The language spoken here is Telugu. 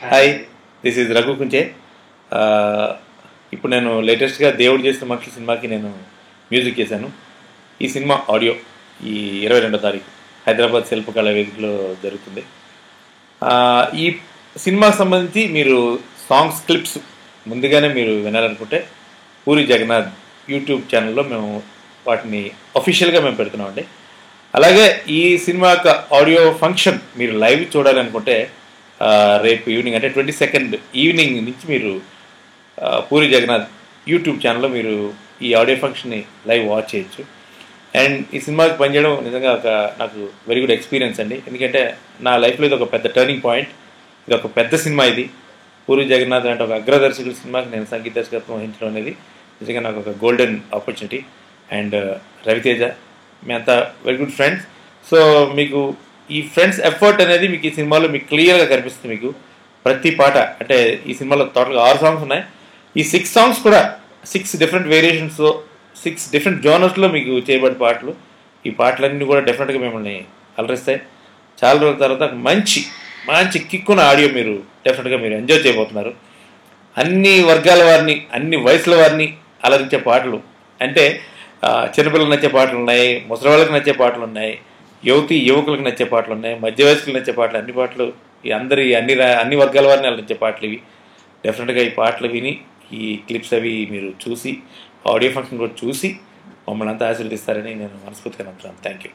Hi, this is Raghu Kunche. ఇప్పుడు నేను లేటెస్ట్గా దేవుడు చేసిన మనుషుల సినిమాకి నేను మ్యూజిక్ చేశాను. ఈ సినిమా ఆడియో ఈ 22వ తారీఖు హైదరాబాద్ శిల్పకళా వేదికలో జరుగుతుంది. ఈ సినిమాకి సంబంధించి మీరు సాంగ్స్ క్లిప్స్ ముందుగానే మీరు వినాలనుకుంటే పూరి జగన్నాథ్ యూట్యూబ్ ఛానల్లో మేము వాటిని అఫీషియల్గా మేము పెడుతున్నామండి. అలాగే ఈ సినిమా యొక్క ఆడియో ఫంక్షన్ మీరు లైవ్ చూడాలనుకుంటే రేపు ఈవినింగ్ అంటే 22nd ఈవినింగ్ నుంచి మీరు పూరి జగన్నాథ్ యూట్యూబ్ ఛానల్లో మీరు ఈ ఆడియో ఫంక్షన్ని లైవ్ వాచ్ చేయొచ్చు. అండ్ ఈ సినిమాకి పనిచేయడం నిజంగా నాకు వెరీ గుడ్ ఎక్స్పీరియన్స్ అండి. ఎందుకంటే నా లైఫ్లో ఇది ఒక పెద్ద టర్నింగ్ పాయింట్. ఇది ఒక పెద్ద సినిమా. ఇది పూరి జగన్నాథ్ అంటే ఒక అగ్రదర్శకుల సినిమాకి నేను సంగీత దర్శకత్వం వహించడం అనేది నిజంగా నాకు ఒక గోల్డెన్ ఆపర్చునిటీ. అండ్ రవితేజ మేమంతా వెరీ గుడ్ ఫ్రెండ్స్. సో మీకు ఈ ఫ్రెండ్స్ ఎఫర్ట్ అనేది మీకు ఈ సినిమాలో మీకు క్లియర్గా కనిపిస్తుంది. మీకు ప్రతి పాట అంటే ఈ సినిమాలో టోటల్గా 6 సాంగ్స్ ఉన్నాయి. ఈ 6 సాంగ్స్ కూడా 6 డిఫరెంట్ వేరియేషన్స్ 6 డిఫరెంట్ జోనర్స్లో మీకు చేయబడిన పాటలు. ఈ పాటలన్నీ కూడా డెఫినెట్గా మిమ్మల్ని అలరిస్తాయి. చాలా రోజుల తర్వాత మంచి మంచి కిక్కున్న ఆడియో మీరు డెఫినెట్గా మీరు ఎంజాయ్ చేయబోతున్నారు. అన్ని వర్గాల వారిని అన్ని వయసుల వారిని అలరించే పాటలు అంటే చిన్నపిల్లలకు నచ్చే పాటలు ఉన్నాయి, ముసలి వాళ్ళకి నచ్చే పాటలు ఉన్నాయి, యువకులకు నచ్చే పాటలు ఉన్నాయి, మధ్య వయస్కులకు నచ్చే పాటలు, అన్ని పాటలు ఈ అన్ని వర్గాల వారిని అలరించే పాటలు ఇవి. డెఫినెట్గా ఈ పాటలు విని ఈ క్లిప్స్ అవి మీరు చూసి ఆడియో ఫంక్షన్ కూడా చూసి మమ్మల్ని అంతా ఆశీర్వదిస్తారని నేను మనస్ఫూర్తిగా నమ్ముతున్నాను. Thank you.